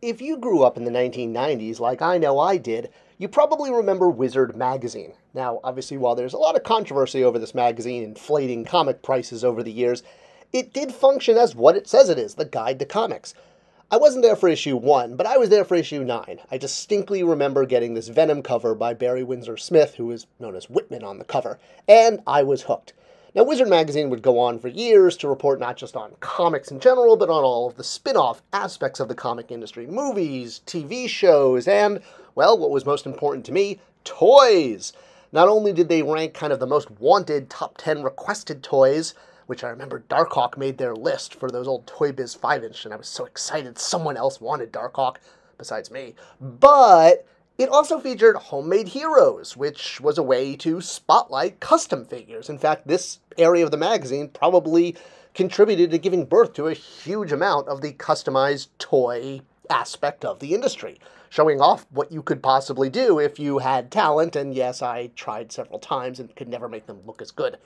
If you grew up in the 1990s, like I know I did, you probably remember Wizard magazine. Now, obviously, while there's a lot of controversy over this magazine inflating comic prices over the years, it did function as what it says it is, the guide to comics. I wasn't there for issue 1, but I was there for issue 9. I distinctly remember getting this Venom cover by Barry Windsor Smith, who is known as Whitman on the cover, and I was hooked. Now, Wizard magazine would go on for years to report not just on comics in general, but on all of the spin-off aspects of the comic industry. Movies, TV shows, and, well, what was most important to me, toys. Not only did they rank kind of the most wanted top 10 requested toys, which I remember Darkhawk made their list for those old Toy Biz 5-inch, and I was so excited someone else wanted Darkhawk besides me, but it also featured Homemade Heroes, which was a way to spotlight custom figures. In fact, this area of the magazine probably contributed to giving birth to a huge amount of the customized toy aspect of the industry, showing off what you could possibly do if you had talent, and yes, I tried several times and could never make them look as good.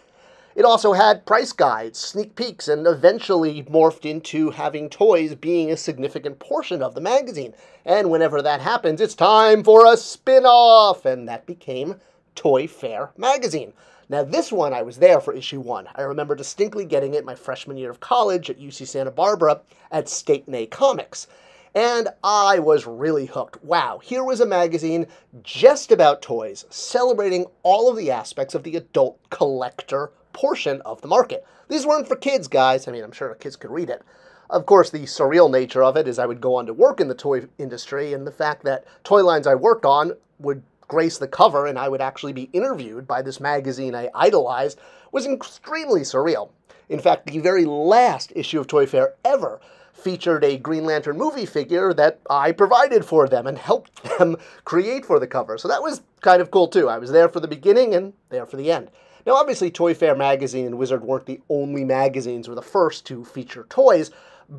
It also had price guides, sneak peeks, and eventually morphed into having toys being a significant portion of the magazine. And whenever that happens, it's time for a spin-off! And that became Toy Fair magazine. Now this one, I was there for issue 1. I remember distinctly getting it my freshman year of college at UC Santa Barbara at State and A Comics. And I was really hooked. Wow, here was a magazine just about toys, celebrating all of the aspects of the adult collector portion of the market. These weren't for kids, guys. I mean, I'm sure kids could read it. Of course, the surreal nature of it is I would go on to work in the toy industry, and the fact that toy lines I worked on would grace the cover and I would actually be interviewed by this magazine I idolized was extremely surreal. In fact, the very last issue of Toy Fair ever featured a Green Lantern movie figure that I provided for them and helped them create for the cover. So that was kind of cool too. I was there for the beginning and there for the end. Now, obviously, Toy Fair magazine and Wizard weren't the only magazines or the first to feature toys,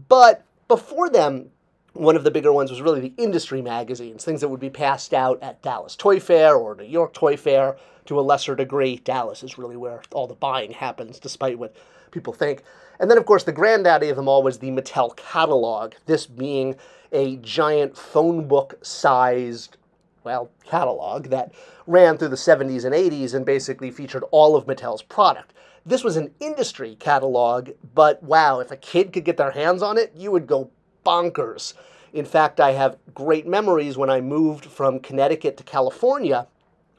but before them, one of the bigger ones was really the industry magazines, things that would be passed out at Dallas Toy Fair or New York Toy Fair to a lesser degree. Dallas is really where all the buying happens, despite what people think. And then, of course, the granddaddy of them all was the Mattel catalog, this being a giant phone book-sized, well, catalog that ran through the 70s and 80s and basically featured all of Mattel's product. This was an industry catalog, but wow, if a kid could get their hands on it, you would go bonkers. In fact, I have great memories when I moved from Connecticut to California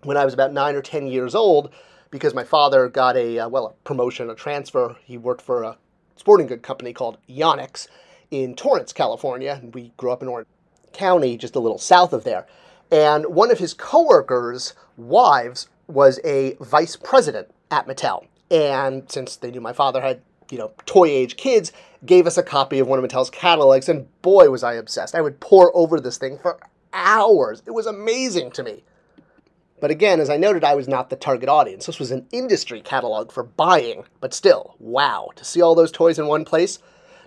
when I was about 9 or 10 years old, because my father got a promotion, a transfer. He worked for a sporting good company called Yonex in Torrance, California. And we grew up in Orange County, just a little south of there. And one of his coworkers' wives was a vice president at Mattel. And since they knew my father had, toy-age kids, gave us a copy of one of Mattel's catalogs, and boy, was I obsessed. I would pore over this thing for hours. It was amazing to me. But again, as I noted, I was not the target audience. This was an industry catalog for buying, but still, wow, to see all those toys in one place.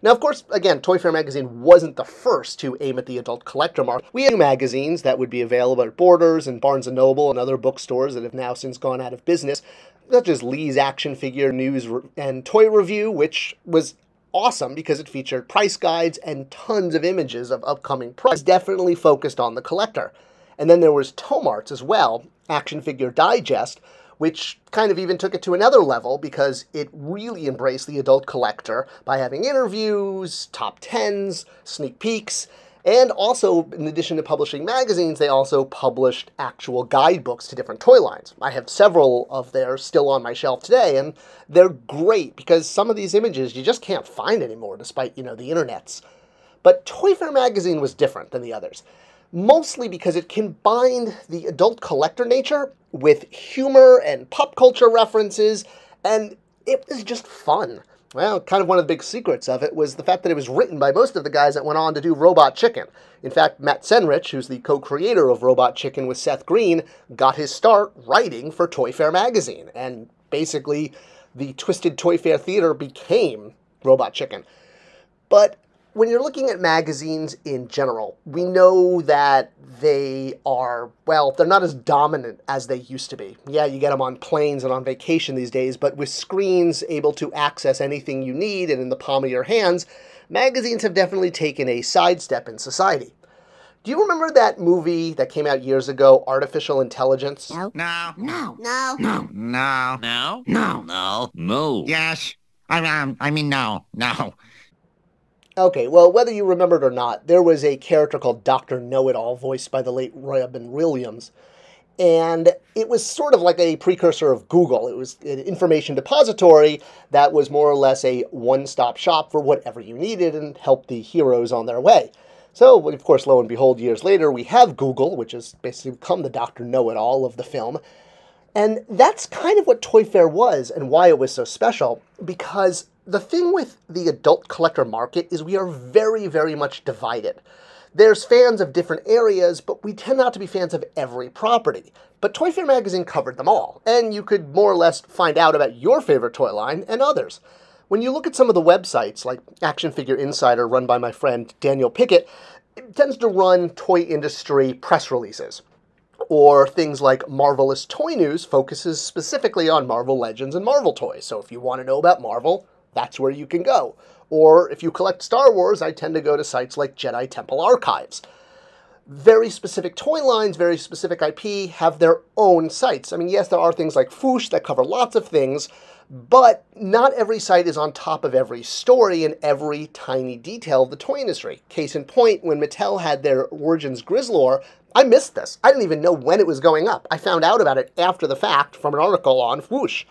Now, of course, again, Toy Fair magazine wasn't the first to aim at the adult collector market. We had magazines that would be available at Borders and Barnes & Noble and other bookstores that have now since gone out of business, such as Lee's Action Figure News and Toy Review, which was awesome because it featured price guides and tons of images of upcoming prices, definitely focused on the collector. And then there was Tomart as well, Action Figure Digest, which kind of even took it to another level because it really embraced the adult collector by having interviews, top 10s, sneak peeks, and also, in addition to publishing magazines, they also published actual guidebooks to different toy lines. I have several of theirs still on my shelf today, and they're great because some of these images you just can't find anymore, despite, the internets. But Toy Fair magazine was different than the others, mostly because it combined the adult collector nature with humor and pop culture references, and it was just fun. Well, kind of one of the big secrets of it was the fact that it was written by most of the guys that went on to do Robot Chicken. In fact, Matt Senrich, who's the co-creator of Robot Chicken with Seth Green, got his start writing for Toy Fair magazine, and basically the Twisted Toy Fair Theater became Robot Chicken. But when you're looking at magazines in general, we know that they are, well, they're not as dominant as they used to be. Yeah, you get them on planes and on vacation these days, but with screens able to access anything you need and in the palm of your hands, magazines have definitely taken a sidestep in society. Do you remember that movie that came out years ago, Artificial Intelligence? No. No. No. No. No. No. No. No. No. No. Yes. I mean, no. No. Okay, well, whether you remember it or not, there was a character called Dr. Know-It-All, voiced by the late Robin Williams, and it was sort of like a precursor of Google. It was an information depository that was more or less a one-stop shop for whatever you needed and helped the heroes on their way. So, of course, lo and behold, years later, we have Google, which has basically become the Dr. Know-It-All of the film. And that's kind of what Toy Fair was and why it was so special, because the thing with the adult collector market is we are very, very much divided. There's fans of different areas, but we tend not to be fans of every property. But Toy Fair magazine covered them all, and you could more or less find out about your favorite toy line and others. When you look at some of the websites, like Action Figure Insider, run by my friend Daniel Pickett, it tends to run toy industry press releases. Or things like Marvelous Toy News focuses specifically on Marvel Legends and Marvel toys. So if you want to know about Marvel, that's where you can go. Or if you collect Star Wars, I tend to go to sites like Jedi Temple Archives. Very specific toy lines, very specific IP have their own sites. I mean, yes, there are things like Foosh that cover lots of things, but not every site is on top of every story and every tiny detail of the toy industry. Case in point, when Mattel had their Origins Grizzlor, I missed this. I didn't even know when it was going up. I found out about it after the fact from an article on Foosh.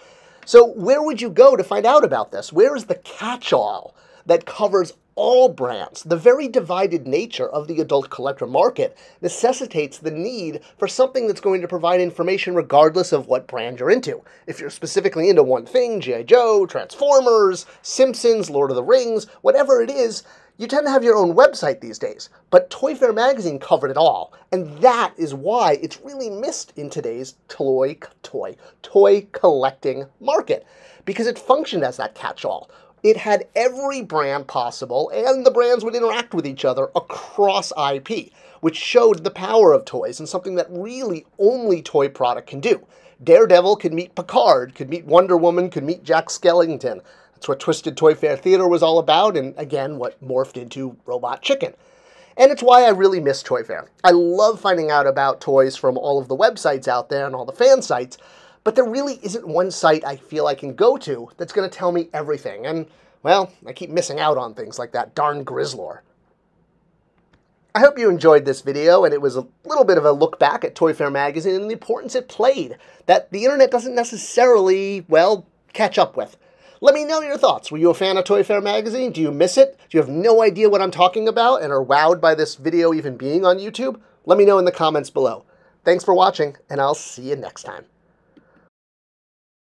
So where would you go to find out about this? Where is the catch-all that covers all brands? The very divided nature of the adult collector market necessitates the need for something that's going to provide information regardless of what brand you're into. If you're specifically into one thing, G.I. Joe, Transformers, Simpsons, Lord of the Rings, whatever it is, you tend to have your own website these days. But Toy Fair magazine covered it all, and that is why it's really missed in today's toy collecting market, because it functioned as that catch-all. It had every brand possible, and the brands would interact with each other across IP, which showed the power of toys and something that really only toy product can do. Daredevil could meet Picard, could meet Wonder Woman, could meet Jack Skellington. That's what Twisted Toy Fair Theater was all about, and again, what morphed into Robot Chicken. And it's why I really miss Toy Fair. I love finding out about toys from all of the websites out there and all the fan sites, but there really isn't one site I feel I can go to that's going to tell me everything. And, well, I keep missing out on things like that darn Grizzlor. I hope you enjoyed this video, and it was a little bit of a look back at Toy Fair magazine and the importance it played, that the internet doesn't necessarily, well, catch up with. Let me know your thoughts. Were you a fan of Toy Fair magazine? Do you miss it? Do you have no idea what I'm talking about and are wowed by this video even being on YouTube? Let me know in the comments below. Thanks for watching, and I'll see you next time.